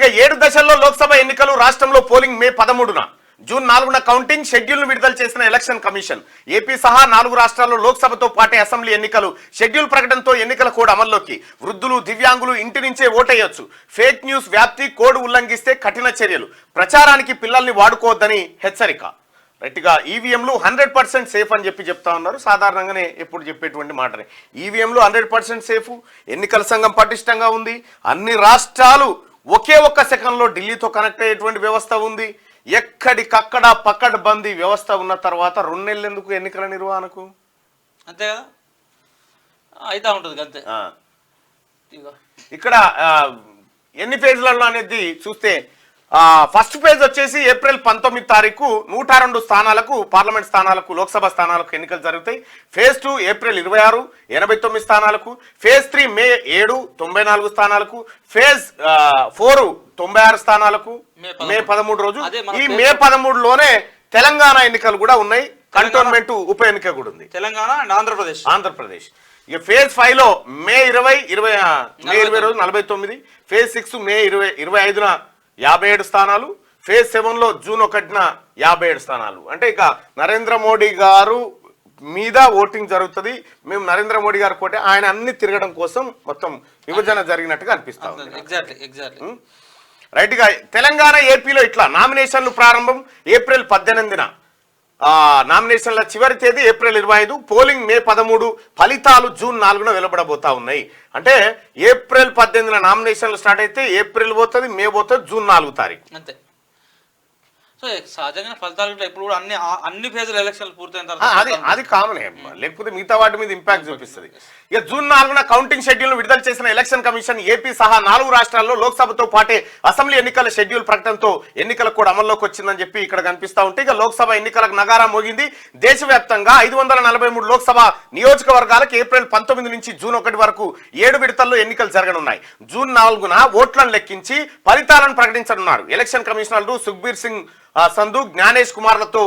ఇక 7 దశల్లో లోక్సభ ఎన్నికలు రాష్ట్రంలో పోలింగ్ మే 13న జూన్ 4న కౌంటింగ్ షెడ్యూల్ను విడుదల చేసిన ఎలక్షన్ కమిషన్ ఏపీ సహా 4 రాష్ట్రాల్లో లోక్సభతో పాటే అసెంబ్లీ ఎన్నికలు షెడ్యూల్ ప్రకటనతో ఎన్నికల కోడ్ అమల్లోకి వృద్ధులు దివ్యాంగులు ఇంటి నుంచే ఓటేయొచ్చు ఫేక్ న్యూస్ వ్యాప్తి కోడ్ ఉల్లంఘిస్తే కఠిన చర్యలు ప్రచారానికి పిల్లల్ని వాడుకోవద్దని హెచ్చరిక రైట్గా ఈవీఎంలు 100% సేఫ్ అని చెప్తా ఉన్నారు సాధారణంగానే ఎప్పుడు చెప్పేటువంటి మాటనే ఈవీఎంలు 100% సేఫ్ ఎన్నికల సంఘం పటిష్టంగా ఉంది అన్ని రాష్ట్రాలు ఒకే ఒక్క సెకండ్లో ఢిల్లీతో కనెక్ట్ అయ్యేటువంటి వ్యవస్థ ఉంది ఎక్కడికక్కడ పకడ్బందీ వ్యవస్థ ఉన్న తర్వాత 2 నెలలు ఎందుకు ఎన్నికల నిర్వహణకు అంతే కదా అయితే ఉంటుంది అంతే ఇక్కడ ఎన్ని ఫేజ్లలో అనేది చూస్తే ఫస్ట్ ఫేజ్ వచ్చేసి ఏప్రిల్ 19 తారీఖు 102 స్థానాలకు పార్లమెంట్ స్థానాలకు లోక్సభ స్థానాలకు ఎన్నికలు జరుగుతాయి ఫేజ్ 2 ఏప్రిల్ 26 89 స్థానాలకు ఫేజ్ 3 మే 7 94 స్థానాలకు ఫేజ్ 4 96 స్థానాలకు మే 13 రోజు ఈ మే 13లోనే తెలంగాణ ఎన్నికలు కూడా ఉన్నాయి కంటోన్మెంట్ ఉప ఎన్నిక కూడా ఉంది తెలంగాణ అండ్ ఆంధ్రప్రదేశ్ ఇక ఫేజ్ 5 లో మే 20 రోజు 49 ఫేజ్ 6 మే 25న 57 స్థానాలు ఫేజ్ 7లో జూన్ 1న 57 స్థానాలు అంటే ఇక నరేంద్ర మోడీ గారు మీద ఓటింగ్ జరుగుతుంది మేము నరేంద్ర మోడీ గారు కోటే ఆయన అన్ని తిరగడం కోసం మొత్తం విభజన జరిగినట్టుగా అనిపిస్తా ఉంది ఎగ్జాక్ట్లీ రైట్ గా తెలంగాణ ఏపీలో ఇట్లా నామినేషన్లు ప్రారంభం ఏప్రిల్ 18న నామినేషన్ల చివరి తేదీ ఏప్రిల్ 25 పోలింగ్ మే 13 ఫలితాలు జూన్ 4న వెలువడబోతా ఉన్నాయి అంటే ఏప్రిల్ 18న నామినేషన్లు స్టార్ట్ అయితే ఏప్రిల్ పోతుంది మే పోతుంది జూన్ 4 తారీఖు అంతే సో సహజంగా ఫలితాలు ఇప్పుడు కూడా అన్ని ఫేజ్ల ఎలక్షన్లు పూర్తయిన తర్వాత అది కామనే లేకపోతే మిగతా వాటి మీద ఇంపాక్ట్ చూపిస్తుంది ఇక జూన్ 4న కౌంటింగ్ షెడ్యూల్ విడుదల చేసిన ఎలక్షన్ కమిషన్ ఏపీ సహా 4 రాష్ట్రాల్లో లోక్సభతో పాటే అసెంబ్లీ ఎన్నికల షెడ్యూల్ ప్రకటనతో ఎన్నికల కూడా అమల్లోకి వచ్చిందని చెప్పి ఇక్కడ కనిపిస్తా ఉంటే ఇక లోక్సభ ఎన్నికలకు నగారా మోగింది దేశవ్యాప్తంగా 543 లోక్సభ నియోజకవర్గాలకు ఏప్రిల్ 19 నుంచి జూన్ 1 వరకు 7 విడతల్లో ఎన్నికలు జరగనున్నాయి జూన్ 4న ఓట్లను లెక్కించి ఫలితాలను ప్రకటించనున్నారు ఎలక్షన్ కమిషనర్లు సుఖ్బీర్ సింగ్ సంధు జ్ఞానేష్ కుమార్లతో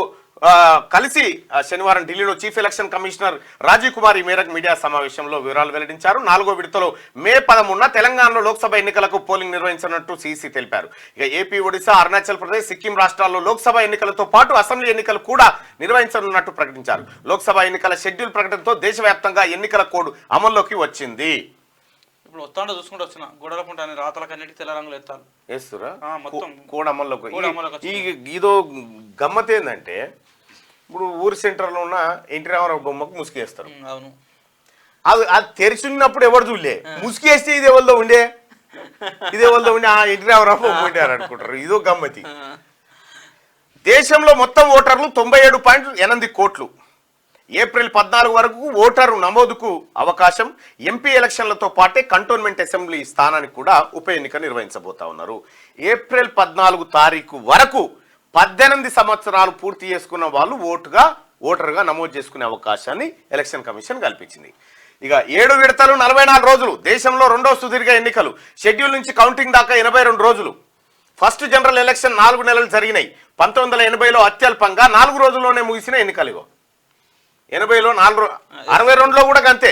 కలిసి శనివారం ఢిల్లీలో chief election commissioner Rajiv Kumar ఈ మేరకు మీడియా సమావేశంలో వివరాలు వెల్లడించారు 4వ విడతలో మే 13న తెలంగాణలో లోక్సభ ఎన్నికలకు పోలింగ్ నిర్వహించనున్నట్టు సీసీ తెలిపారు ఇక ఏపీ ఒడిశా అరుణాచల్ ప్రదేశ్ సిక్కిం రాష్ట్రాల్లో లోక్సభ ఎన్నికలతో పాటు అసెంబ్లీ ఎన్నికలు కూడా నిర్వహించనున్నట్టు ప్రకటించారు లోక్సభ ఎన్నికల షెడ్యూల్ ప్రకటనతో దేశవ్యాప్తంగా ఎన్నికల కోడ్ అమల్లోకి వచ్చింది ఇప్పుడు వస్తాండో చూసుకుంటూ వచ్చిన గొడవలకుంటా రాతలకు అన్నిటికీ తెల్ల రంగులు ఎత్తాలి వేస్తురా మొత్తం కోడ్ అమల్లోకి ఇదో గమ్మత్ ఏంటంటే ఇప్పుడు ఊరి సెంటర్లో ఉన్న ఎన్టీ రామారావు బొమ్మకు ముసుకేస్తారు అవును అది తెరిచినప్పుడు ఎవరు చూడలే ముసుకేస్తే ఇది ఎవరిలో ఉండే ఎన్టీ రామారావు బొమ్మ ఉంటారు అనుకుంటారు ఇదో గమ్మతి దేశంలో మొత్తం ఓటర్లు 97.8 కోట్లు ఏప్రిల్ 14 వరకు ఓటరు నమోదుకు అవకాశం ఎంపీ ఎలక్షన్లతో పాటే కంటోన్మెంట్ అసెంబ్లీ స్థానానికి కూడా ఉప ఎన్నిక నిర్వహించబోతా ఉన్నారు ఏప్రిల్ 14 తారీఖు వరకు 18 సంవత్సరాలు పూర్తి చేసుకున్న వాళ్ళు ఓటరుగా నమోదు చేసుకునే అవకాశాన్ని ఎలక్షన్ కమిషన్ కల్పించింది ఇక 7 విడతలు 44 రోజులు దేశంలో 2వ సుదీర్ఘ ఎన్నికలు షెడ్యూల్ నుంచి కౌంటింగ్ దాకా 82 రోజులు ఫస్ట్ జనరల్ ఎలక్షన్ 4 నెలలు జరిగినాయి 1980లో అత్యల్పంగా 4 రోజుల్లోనే ముగిసిన ఎన్నికలు 80లో 62లో కూడా అంతే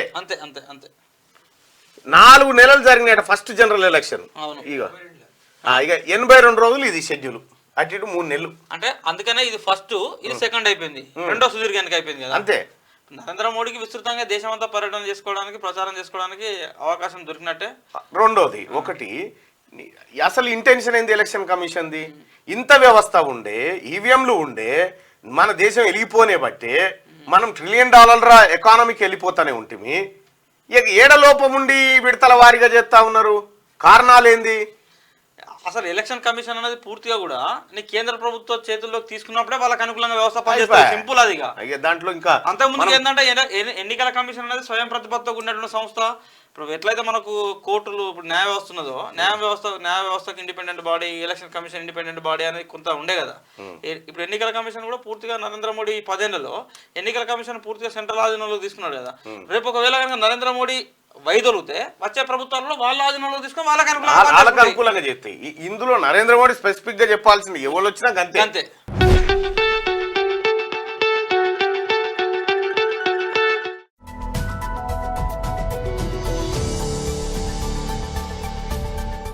4 నెలలు జరిగినాయి ఫస్ట్ జనరల్ ఎలక్షన్ ఇక 82 రోజులు ఇది షెడ్యూల్ అటు ఇటు 3 నెలలు అంటే అందుకనే ఇది ఫస్ట్ ఇది సెకండ్ అయిపోయింది రెండో సుదీర్ఘ ఎన్నిక అయిపోయింది కదా అంతే నరేంద్ర మోడీకి విస్తృతంగా దేశమంతా పర్యటన చేసుకోవడానికి ప్రచారం చేసుకోవడానికి అవకాశం దొరికినట్టే రెండోది ఒకటి అసలు ఇంటెన్షన్ ఏంది ఎలక్షన్ కమిషన్ది ఇంత వ్యవస్థ ఉండే ఈవీఎంలు ఉండే మన దేశం వెలిగిపోనే బట్టే మనం $1 ట్రిలియన్ ఎకానమీకి వెళ్ళిపోతానే ఉంటుంది ఇక ఏడలోపం ఉండి విడతల వారీగా చేస్తా ఉన్నారు కారణాలేంది అసలు ఎలక్షన్ కమిషన్ అనేది పూర్తిగా కూడా కేంద్ర ప్రభుత్వ చేతుల్లోకి తీసుకున్నప్పుడే వాళ్ళకి అనుకూలంగా వ్యవస్థ పనిచేస్తుంది సింపుల్ అది దాంట్లో ఇంకా అంతకుముందు ఏంటంటే ఎన్నికల కమిషన్ అనేది స్వయం ప్రతిపత్తితో ఉన్నటువంటి సంస్థ ఇప్పుడు ఎట్లయితే మనకు కోర్టులు ఇప్పుడు న్యాయ వ్యవస్థ ఉన్నదో న్యాయ వ్యవస్థకు independent body election commission independent body అనేది కొంత ఉండే కదా ఇప్పుడు ఎన్నికల కమిషన్ కూడా పూర్తిగా నరేంద్ర మోడీ 10 ఏళ్లలో ఎన్నికల కమిషన్ పూర్తిగా సెంట్రల్ ఆధీనంలోకి తీసుకున్నాడు కదా రేపు ఒకవేళ కనుక నరేంద్ర మోడీ వైదొలిగితే వచ్చే ప్రభుత్వాల్లో వాళ్ళ ఆధీనంలో తీసుకొని వాళ్ళకి అనుకూలంగా చేస్తాయి ఇందులో నరేంద్ర మోడీ స్పెసిఫిక్ గా చెప్పాల్సింది ఎవరు వచ్చినా అంతే